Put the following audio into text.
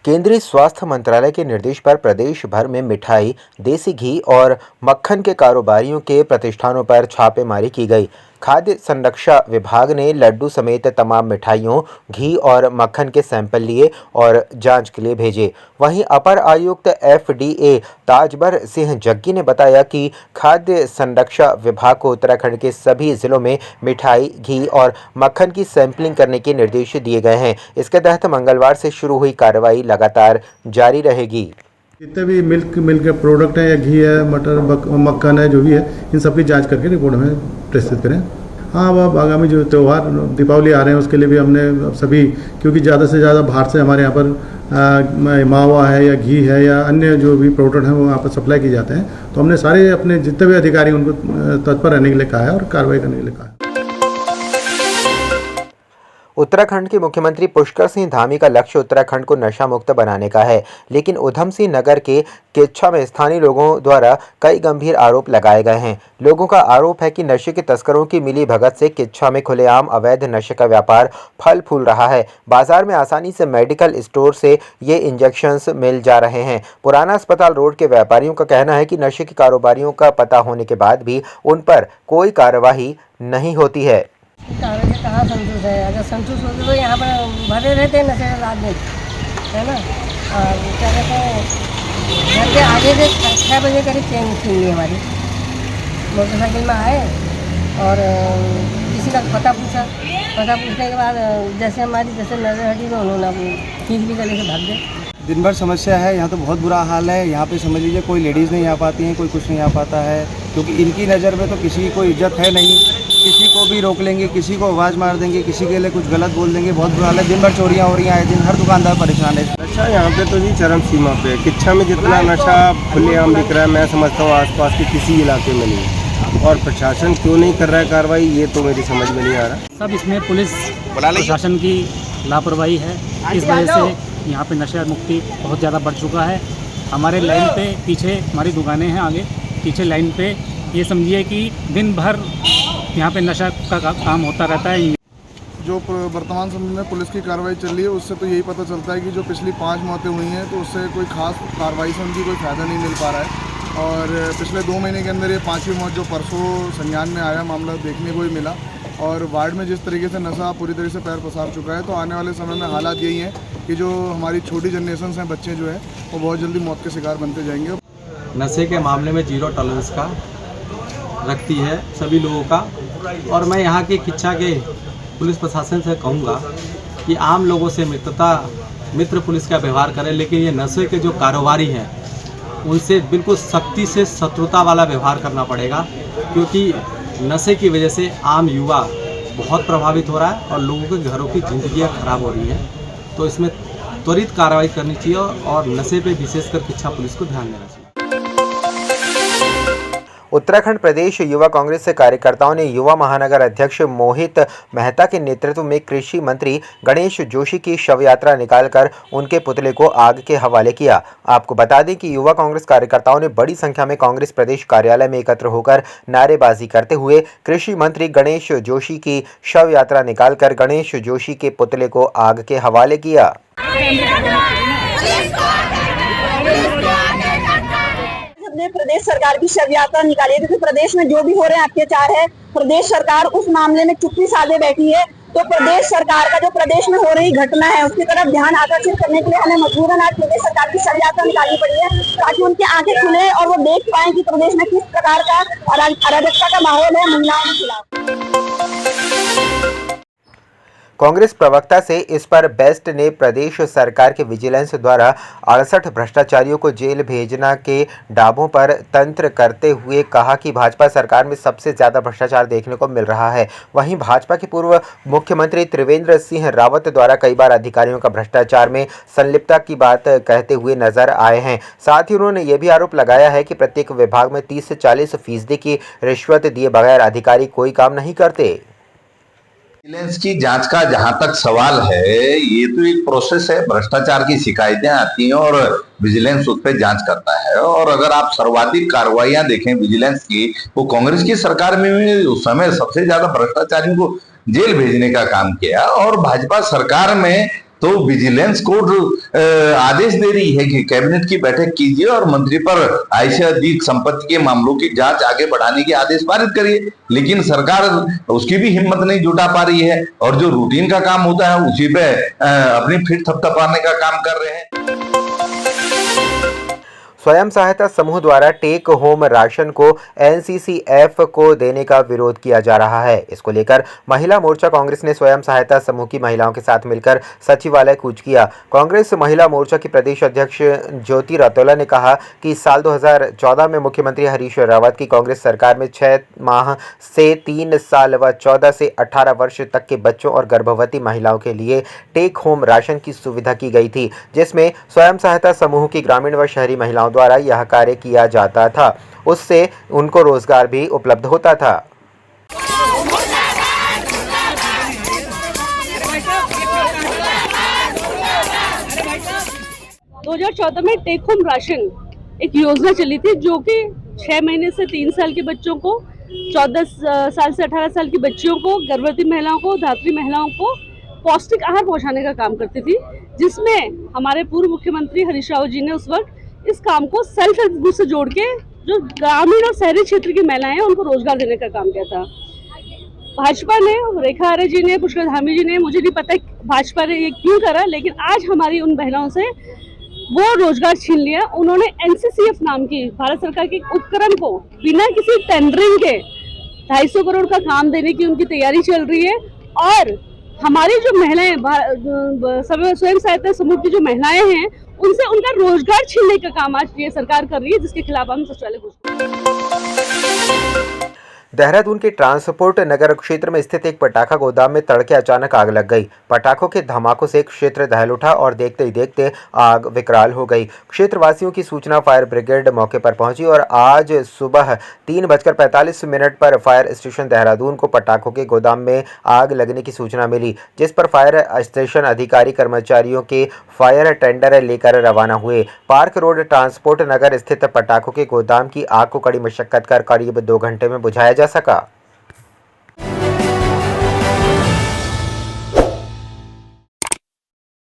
केंद्रीय स्वास्थ्य मंत्रालय के निर्देश पर प्रदेश भर में मिठाई, देसी घी और मक्खन के कारोबारियों के प्रतिष्ठानों पर छापेमारी की गई। खाद्य संरक्षा विभाग ने लड्डू समेत तमाम मिठाइयों, घी और मक्खन के सैंपल लिए और जांच के लिए भेजे। वहीं अपर आयुक्त एफडीए ताजबर सिंह जग्गी ने बताया कि खाद्य संरक्षा विभाग को उत्तराखंड के सभी जिलों में मिठाई, घी और मक्खन की सैंपलिंग करने के निर्देश दिए गए हैं। इसके तहत मंगलवार से शुरू हुई कार्रवाई लगातार जारी रहेगी। जितने भी मिल्क के प्रोडक्ट हैं या घी है, मटर, मक्खन है, जो भी है, इन सब की जांच करके रिपोर्ट हमें प्रस्तुत करें। हाँ, अब आगामी जो त्यौहार दीपावली आ रहे हैं उसके लिए भी हमने सभी, क्योंकि ज़्यादा से ज़्यादा बाहर से हमारे यहाँ पर मावा है या घी है या अन्य जो भी प्रोडक्ट हैं वो यहाँ पर सप्लाई किए जाते हैं, तो हमने सारे अपने जितने भी अधिकारी उनको तत्पर रहने के लिए कहा है और कार्रवाई करने के लिए कहा है। उत्तराखंड के मुख्यमंत्री पुष्कर सिंह धामी का लक्ष्य उत्तराखंड को नशा मुक्त बनाने का है, लेकिन उधम सिंह नगर के किच्छा में स्थानीय लोगों द्वारा कई गंभीर आरोप लगाए गए हैं। लोगों का आरोप है कि नशे के तस्करों की मिली भगत से किच्छा में खुलेआम अवैध नशे का व्यापार फल फूल रहा है। बाजार में आसानी से मेडिकल स्टोर से ये इंजेक्शंस मिल जा रहे हैं। पुराना अस्पताल रोड के व्यापारियों का कहना है कि नशे के कारोबारियों का पता होने के बाद भी उन पर कोई कार्रवाई नहीं होती है। कागज से कहाँ संतुष्ट है? अगर संतुष्ट होते तो यहाँ पर भरे रहते हैं नशे रात दिन, है ना। और क्या कहते हैं, घर के आगे से 6 बजे करीब चेन छीन ली हमारी। मोटरसाइकिल में आए और किसी का पता पूछा। पता पूछने के बाद जैसे नजर हटी तो उन्होंने खींच ली, गले से भाग गए। दिन भर समस्या है, यहाँ तो बहुत बुरा हाल है। यहाँ पे समझ लीजिए कोई लेडीज़ नहीं आ पाती हैं, कोई कुछ नहीं आ पाता है, क्योंकि इनकी नज़र में तो किसी की कोई इज्जत है नहीं। किसी को भी रोक लेंगे, किसी को आवाज़ मार देंगे, किसी के लिए कुछ गलत बोल देंगे। बहुत बुरा हाल है। दिन भर चोरियाँ हो रही हैं, आए दिन हर दुकानदार परेशान है। नशा यहाँ पे तो जी चरम सीमा पे है। किच्छा में जितना नशा खुलेआम दिख रहा है, मैं समझता हूँ आसपास के किसी इलाके में नहीं। और प्रशासन क्यों नहीं कर रहा है कार्रवाई, ये तो मेरी समझ में नहीं आ रहा। सब इसमें पुलिस प्रशासन की लापरवाही है। इस वजह से यहाँ पे नशा मुक्ति बहुत ज़्यादा बढ़ चुका है। हमारे लाइन पे पीछे हमारी दुकानें हैं, आगे पीछे लाइन पे ये समझिए कि दिन भर यहाँ पे नशा का काम होता रहता है। जो वर्तमान समय में पुलिस की कार्रवाई चल रही है उससे तो यही पता चलता है कि जो पिछली 5 मौतें हुई हैं तो उससे कोई खास कार्रवाई से उनकी कोई फ़ायदा नहीं मिल पा रहा है। और पिछले 2 महीने के अंदर ये 5वीं मौत जो परसों संज्ञान में आया मामला देखने को ही मिला। और वार्ड में जिस तरीके से नशा पूरी तरह से पैर पसार चुका है, तो आने वाले समय में हालात यही हैं कि जो हमारी छोटी जनरेशन हैं, बच्चे जो हैं, वो बहुत जल्दी मौत के शिकार बनते जाएंगे। नशे के मामले में 0 टॉलरेंस का रखती है सभी लोगों का। और मैं यहाँ के किच्छा के पुलिस प्रशासन से कहूँगा कि आम लोगों से मित्र पुलिस का व्यवहार करें, लेकिन ये नशे के जो कारोबारी हैं उनसे बिल्कुल सख्ती से शत्रुता वाला व्यवहार करना पड़ेगा, क्योंकि नशे की वजह से आम युवा बहुत प्रभावित हो रहा है और लोगों के घरों की जिंदगियां खराब हो रही हैं। तो इसमें त्वरित कार्रवाई करनी चाहिए और नशे पे विशेषकर किच्छा पुलिस को ध्यान देना चाहिए। उत्तराखंड प्रदेश युवा कांग्रेस से कार्यकर्ताओं ने युवा महानगर अध्यक्ष मोहित मेहता के नेतृत्व में कृषि मंत्री गणेश जोशी की शव यात्रा निकालकर उनके पुतले को आग के हवाले किया। आपको बता दें कि युवा कांग्रेस कार्यकर्ताओं ने बड़ी संख्या में कांग्रेस प्रदेश कार्यालय में एकत्र होकर नारेबाजी करते हुए कृषि मंत्री गणेश जोशी की शव यात्रा निकालकर गणेश जोशी के पुतले को आग के हवाले किया। प्रदेश सरकार की शव यात्रा निकाली है, क्योंकि प्रदेश में जो भी हो रहे हैं अत्याचार है, प्रदेश सरकार उस मामले में चुप्पी साधे बैठी है। तो प्रदेश सरकार का जो प्रदेश में हो रही घटना है उसकी तरफ ध्यान आकर्षित करने के लिए हमें मजबूरन आज प्रदेश सरकार की शव यात्रा निकालनी पड़ी है, ताकि उनकी आंखें खुले और वो देख पाए कि प्रदेश में किस प्रकार का अराजकता का माहौल है महिलाओं के खिलाफ। कांग्रेस प्रवक्ता से इस पर बेस्ट ने प्रदेश सरकार के विजिलेंस द्वारा 68 भ्रष्टाचारियों को जेल भेजना के दावों पर तंत्र करते हुए कहा कि भाजपा सरकार में सबसे ज़्यादा भ्रष्टाचार देखने को मिल रहा है। वहीं भाजपा के पूर्व मुख्यमंत्री त्रिवेंद्र सिंह रावत द्वारा कई बार अधिकारियों का भ्रष्टाचार में संलिप्तता की बात कहते हुए नजर आए हैं। साथ ही उन्होंने ये भी आरोप लगाया है कि प्रत्येक विभाग में 30 से 40% की रिश्वत दिए बगैर अधिकारी कोई काम नहीं करते। विजिलेंस की जांच का जहां तक सवाल है, ये तो एक प्रोसेस है। भ्रष्टाचार की शिकायतें आती हैं और विजिलेंस उस पर जांच करता है। और अगर आप सर्वाधिक कार्रवाइयां देखें विजिलेंस की, वो कांग्रेस की सरकार में भी उस समय सबसे ज्यादा भ्रष्टाचारियों को जेल भेजने का काम किया। और भाजपा सरकार में तो विजिलेंस कोर्ट आदेश दे रही है कि कैबिनेट की बैठक कीजिए और मंत्री पर आय से अधिक संपत्ति के मामलों की जांच आगे बढ़ाने के आदेश पारित करिए, लेकिन सरकार उसकी भी हिम्मत नहीं जुटा पा रही है और जो रूटीन का काम होता है उसी पे अपनी फिर थपथपाने का काम कर रहे हैं। स्वयं सहायता समूह द्वारा टेक होम राशन को एनसीसीएफ को देने का विरोध किया जा रहा है। इसको लेकर महिला मोर्चा कांग्रेस ने स्वयं सहायता समूह की महिलाओं के साथ मिलकर सचिवालय कूच किया। कांग्रेस महिला मोर्चा की प्रदेश अध्यक्ष ज्योति रतौला ने कहा कि साल 2014 में मुख्यमंत्री हरीश रावत की कांग्रेस सरकार में 6 माह से 3 साल व 14 से 18 वर्ष तक के बच्चों और गर्भवती महिलाओं के लिए टेक होम राशन की सुविधा की गई थी, जिसमें स्वयं सहायता समूह की ग्रामीण व शहरी महिलाओं द्वारा यह कार्य किया जाता था। उससे उनको रोजगार भी उपलब्ध होता था। 2014 में टेक होम राशन एक योजना चली थी जो कि 6 महीने से 3 साल के बच्चों को, 14 साल से 18 साल की बच्चियों को, गर्भवती महिलाओं को, धात्री महिलाओं को पौष्टिक आहार पहुंचाने का काम करती थी, जिसमें हमारे पूर्व मुख्यमंत्री हरीश रावत जी ने उस वक्त इस काम को सेल्फ हेल्प ग्रुप से जोड़ के जो ग्रामीण और शहरी क्षेत्र की महिलाएं हैं उनको रोजगार देने का काम किया था। भाजपा ने, रेखा आर्य जी ने, पुष्कर धामी जी ने, मुझे नहीं पता भाजपा ने ये क्यों करा, लेकिन आज हमारी उन बहनों से वो रोजगार छीन लिया। उन्होंने एनसीसीएफ नाम की भारत सरकार के उपक्रम को बिना किसी टेंडरिंग के 250 करोड़ का काम देने की उनकी तैयारी चल रही है और हमारी जो महिलाएं स्वयं सहायता समूह की जो महिलाएं हैं उनसे उनका रोजगार छीनने का काम आज ये सरकार कर रही है, जिसके खिलाफ हम सचिवालय घोषित। देहरादून के ट्रांसपोर्ट नगर क्षेत्र में स्थित एक पटाखा गोदाम में तड़के अचानक आग लग गई। पटाखों के धमाकों से क्षेत्र दहल उठा और देखते ही देखते आग विकराल हो गई। क्षेत्रवासियों की सूचना फायर ब्रिगेड मौके पर पहुंची और आज सुबह 3:45 पर फायर स्टेशन देहरादून को पटाखों के गोदाम में आग लगने की सूचना मिली, जिस पर फायर स्टेशन अधिकारी कर्मचारियों के फायर टेंडर लेकर रवाना हुए। पार्क रोड ट्रांसपोर्ट नगर स्थित पटाखों के गोदाम की आग को कड़ी मशक्कत कर करीब 2 घंटे में बुझाया जा सका।